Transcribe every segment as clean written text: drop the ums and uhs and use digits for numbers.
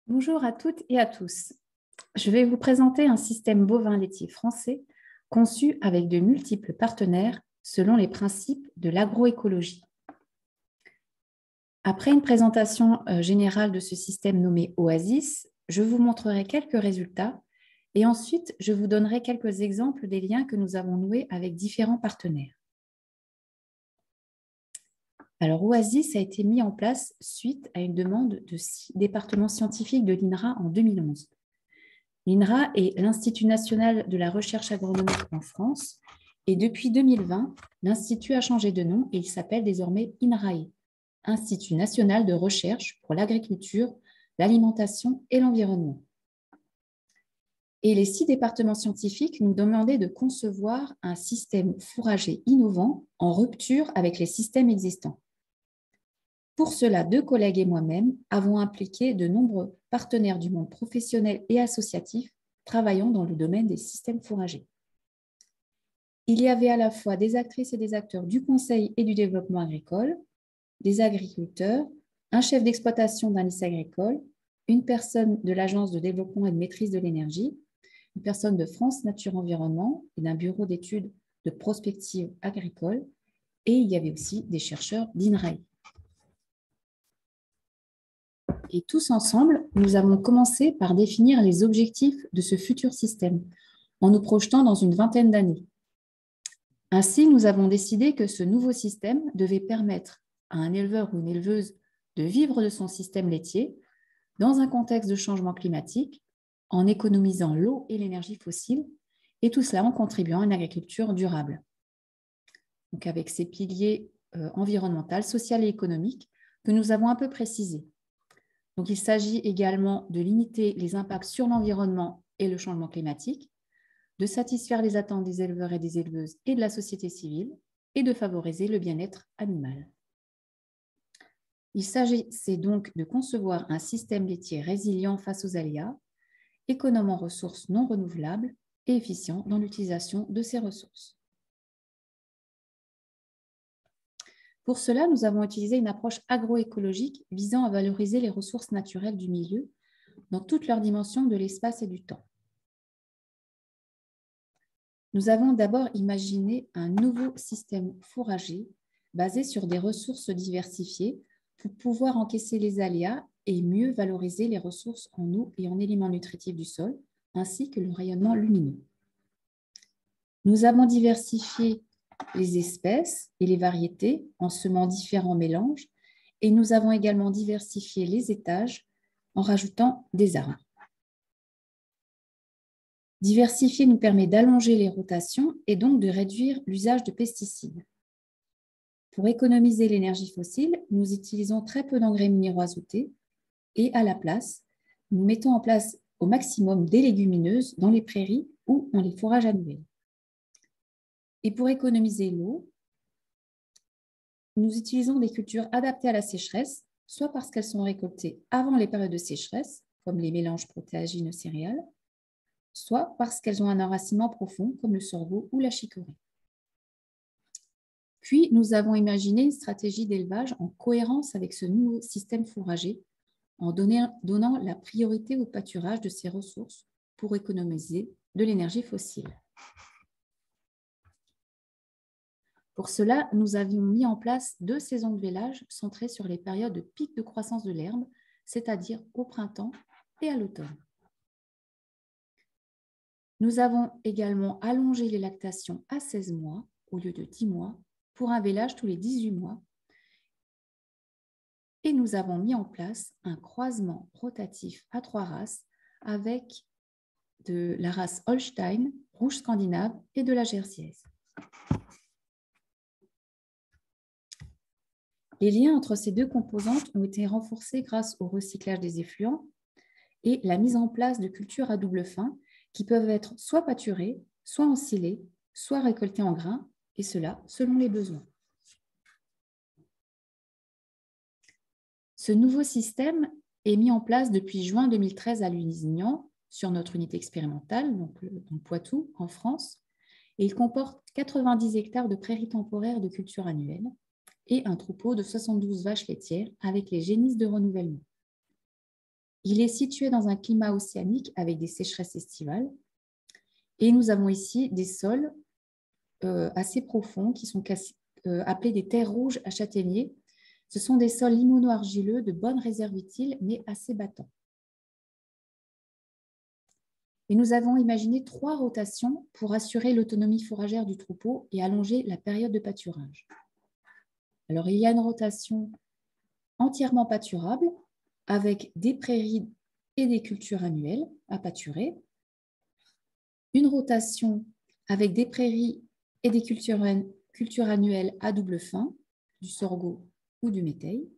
Bonjour à toutes et à tous. Je vais vous présenter un système bovin laitier français conçu avec de multiples partenaires selon les principes de l'agroécologie. Après une présentation générale de ce système nommé Oasis, je vous montrerai quelques résultats et ensuite je vous donnerai quelques exemples des liens que nous avons noués avec différents partenaires. Alors, Oasis a été mis en place suite à une demande de 6 départements scientifiques de l'INRA en 2011. L'INRA est l'Institut national de la recherche agronomique en France et depuis 2020, l'Institut a changé de nom et il s'appelle désormais INRAE, Institut national de recherche pour l'agriculture, l'alimentation et l'environnement. Et les 6 départements scientifiques nous demandaient de concevoir un système fourrager innovant en rupture avec les systèmes existants. Pour cela, 2 collègues et moi-même avons impliqué de nombreux partenaires du monde professionnel et associatif travaillant dans le domaine des systèmes fourragers. Il y avait à la fois des actrices et des acteurs du conseil et du développement agricole, des agriculteurs, un chef d'exploitation d'un lycée agricole, une personne de l'Agence de développement et de maîtrise de l'énergie, une personne de France Nature Environnement et d'un bureau d'études de prospective agricole, et il y avait aussi des chercheurs d'INRAE. Et tous ensemble, nous avons commencé par définir les objectifs de ce futur système, en nous projetant dans une vingtaine d'années. Ainsi, nous avons décidé que ce nouveau système devait permettre à un éleveur ou une éleveuse de vivre de son système laitier dans un contexte de changement climatique, en économisant l'eau et l'énergie fossile, et tout cela en contribuant à une agriculture durable. Donc avec ces piliers environnementaux, social et économiques que nous avons un peu précisés. Donc, il s'agit également de limiter les impacts sur l'environnement et le changement climatique, de satisfaire les attentes des éleveurs et des éleveuses et de la société civile et de favoriser le bien-être animal. Il s'agissait donc de concevoir un système laitier résilient face aux aléas, économe en ressources non renouvelables et efficient dans l'utilisation de ces ressources. Pour cela, nous avons utilisé une approche agroécologique visant à valoriser les ressources naturelles du milieu dans toutes leurs dimensions de l'espace et du temps. Nous avons d'abord imaginé un nouveau système fourrager basé sur des ressources diversifiées pour pouvoir encaisser les aléas et mieux valoriser les ressources en eau et en éléments nutritifs du sol, ainsi que le rayonnement lumineux. Nous avons diversifié les espèces et les variétés en semant différents mélanges et nous avons également diversifié les étages en rajoutant des arbres. Diversifier nous permet d'allonger les rotations et donc de réduire l'usage de pesticides. Pour économiser l'énergie fossile, nous utilisons très peu d'engrais minéraux azotés et à la place, nous mettons en place au maximum des légumineuses dans les prairies ou dans les fourrages annuels. Et pour économiser l'eau, nous utilisons des cultures adaptées à la sécheresse, soit parce qu'elles sont récoltées avant les périodes de sécheresse, comme les mélanges protéagineux céréales, soit parce qu'elles ont un enracinement profond, comme le sorgho ou la chicorée. Puis, nous avons imaginé une stratégie d'élevage en cohérence avec ce nouveau système fourrager, en donnant la priorité au pâturage de ces ressources pour économiser de l'énergie fossile. Pour cela, nous avions mis en place 2 saisons de vélage centrées sur les périodes de pic de croissance de l'herbe, c'est-à-dire au printemps et à l'automne. Nous avons également allongé les lactations à 16 mois au lieu de 10 mois pour un vélage tous les 18 mois. Et nous avons mis en place un croisement rotatif à 3 races avec de la race Holstein, rouge scandinave et de la jersiaise. Les liens entre ces 2 composantes ont été renforcés grâce au recyclage des effluents et la mise en place de cultures à double fin qui peuvent être soit pâturées, soit ensilées, soit récoltées en grains, et cela selon les besoins. Ce nouveau système est mis en place depuis juin 2013 à Lusignan, sur notre unité expérimentale, donc dans Poitou, en France, et il comporte 90 hectares de prairies temporaires de culture annuelle et un troupeau de 72 vaches laitières avec les génisses de renouvellement. Il est situé dans un climat océanique avec des sécheresses estivales. Et nous avons ici des sols assez profonds qui sont appelés des terres rouges à châtaigniers. Ce sont des sols limono-argileux de bonne réserve utile, mais assez battants. Et nous avons imaginé 3 rotations pour assurer l'autonomie fourragère du troupeau et allonger la période de pâturage. Alors, il y a une rotation entièrement pâturable avec des prairies et des cultures annuelles à pâturer. Une rotation avec des prairies et des cultures annuelles à double fin, du sorgho ou du métail.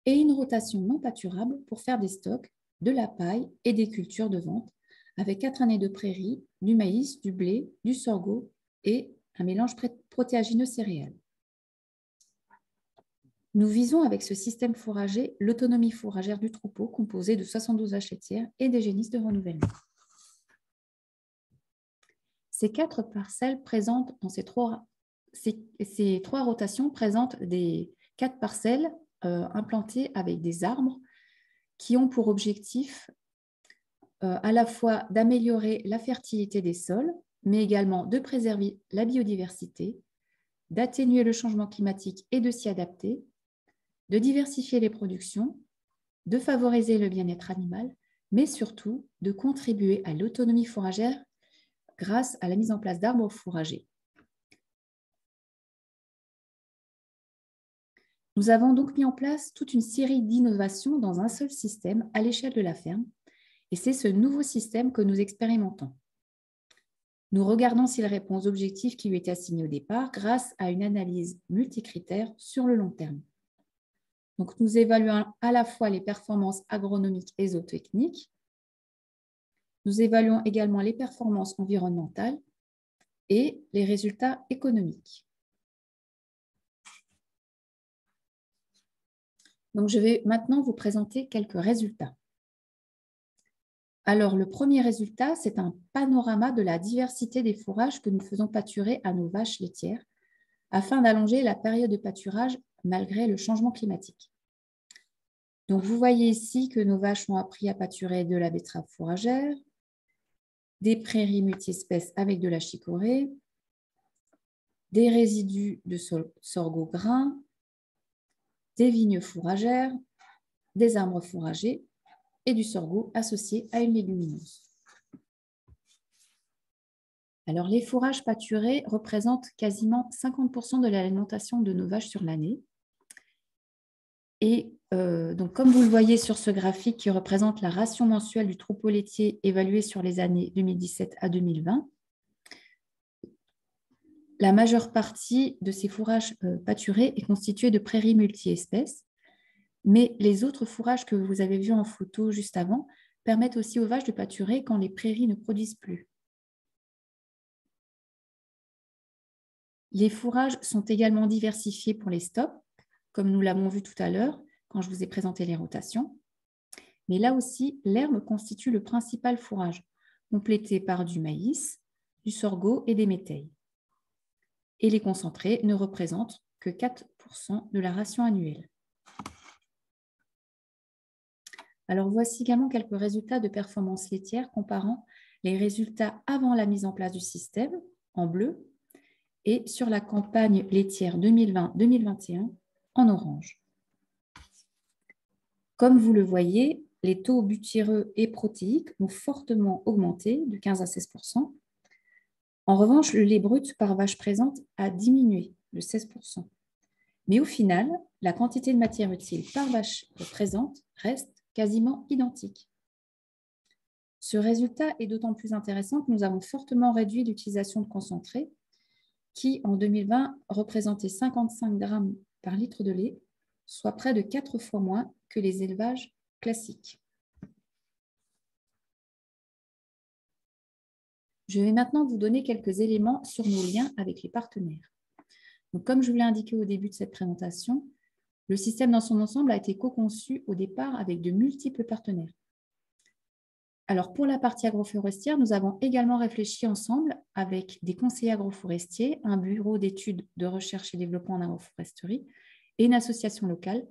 Et une rotation non pâturable pour faire des stocks, de la paille et des cultures de vente avec 4 années de prairies, du maïs, du blé, du sorgho et un mélange protéagineux céréales. Nous visons avec ce système fourrager l'autonomie fourragère du troupeau composé de 72 vaches laitières et des génisses de renouvellement. Ces 4 parcelles présentent, dans ces 3 rotations, présentent des 4 parcelles implantées avec des arbres qui ont pour objectif à la fois d'améliorer la fertilité des sols, mais également de préserver la biodiversité, d'atténuer le changement climatique et de s'y adapter, de diversifier les productions, de favoriser le bien-être animal, mais surtout de contribuer à l'autonomie fourragère grâce à la mise en place d'arbres fourragers. Nous avons donc mis en place toute une série d'innovations dans un seul système à l'échelle de la ferme, et c'est ce nouveau système que nous expérimentons. Nous regardons s'il répond aux objectifs qui lui étaient assignés au départ grâce à une analyse multicritère sur le long terme. Donc, nous évaluons à la fois les performances agronomiques et zootechniques. Nous évaluons également les performances environnementales et les résultats économiques. Donc, je vais maintenant vous présenter quelques résultats. Alors, le premier résultat, c'est un panorama de la diversité des fourrages que nous faisons pâturer à nos vaches laitières afin d'allonger la période de pâturage malgré le changement climatique. Donc, vous voyez ici que nos vaches ont appris à pâturer de la betterave fourragère, des prairies multi-espèces avec de la chicorée, des résidus de sorgho grain, des vignes fourragères, des arbres fourragers et du sorgho associé à une légumineuse. Alors, les fourrages pâturés représentent quasiment 50% de l'alimentation de nos vaches sur l'année. Et donc, comme vous le voyez sur ce graphique qui représente la ration mensuelle du troupeau laitier évaluée sur les années 2017 à 2020, la majeure partie de ces fourrages pâturés est constituée de prairies multi-espèces, mais les autres fourrages que vous avez vus en photo juste avant permettent aussi aux vaches de pâturer quand les prairies ne produisent plus. Les fourrages sont également diversifiés pour les stocks, comme nous l'avons vu tout à l'heure quand je vous ai présenté les rotations. Mais là aussi, l'herbe constitue le principal fourrage, complété par du maïs, du sorgho et des métailles. Et les concentrés ne représentent que 4% de la ration annuelle. Alors voici également quelques résultats de performance laitière comparant les résultats avant la mise en place du système, en bleu, et sur la campagne laitière 2020-2021, en orange. Comme vous le voyez, les taux butyreux et protéiques ont fortement augmenté de 15 à 16%. En revanche, le lait brut par vache présente a diminué de 16%. Mais au final, la quantité de matière utile par vache présente reste quasiment identique. Ce résultat est d'autant plus intéressant que nous avons fortement réduit l'utilisation de concentrés qui, en 2020, représentait 55 grammes par litre de lait, soit près de 4 fois moins que les élevages classiques. Je vais maintenant vous donner quelques éléments sur nos liens avec les partenaires. Donc, comme je vous l'ai indiqué au début de cette présentation, le système dans son ensemble a été co-conçu au départ avec de multiples partenaires. Alors, pour la partie agroforestière, nous avons également réfléchi ensemble avec des conseillers agroforestiers, un bureau d'études de recherche et développement en agroforesterie et une association locale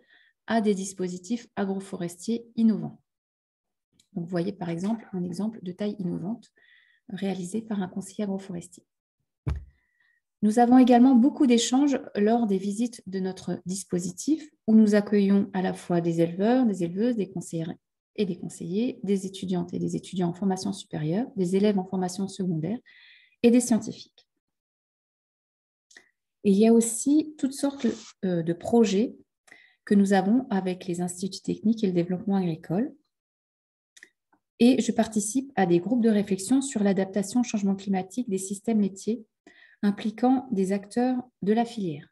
à des dispositifs agroforestiers innovants. Donc, vous voyez par exemple un exemple de taille innovante réalisé par un conseiller agroforestier. Nous avons également beaucoup d'échanges lors des visites de notre dispositif où nous accueillons à la fois des éleveurs, des éleveuses, des conseillères et des conseillers, des étudiantes et des étudiants en formation supérieure, des élèves en formation secondaire et des scientifiques. Et il y a aussi toutes sortes de projets que nous avons avec les instituts techniques et le développement agricole. Et je participe à des groupes de réflexion sur l'adaptation au changement climatique des systèmes laitiers impliquant des acteurs de la filière.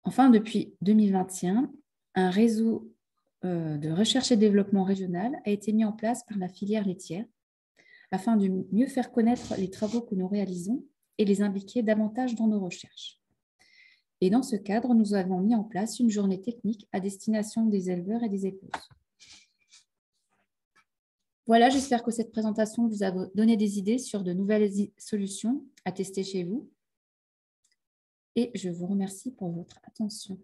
Enfin, depuis 2021, un réseau de recherche et développement régional a été mis en place par la filière laitière afin de mieux faire connaître les travaux que nous réalisons et les impliquer davantage dans nos recherches. Et dans ce cadre, nous avons mis en place une journée technique à destination des éleveurs et des éleveuses. Voilà, j'espère que cette présentation vous a donné des idées sur de nouvelles solutions à tester chez vous. Et je vous remercie pour votre attention.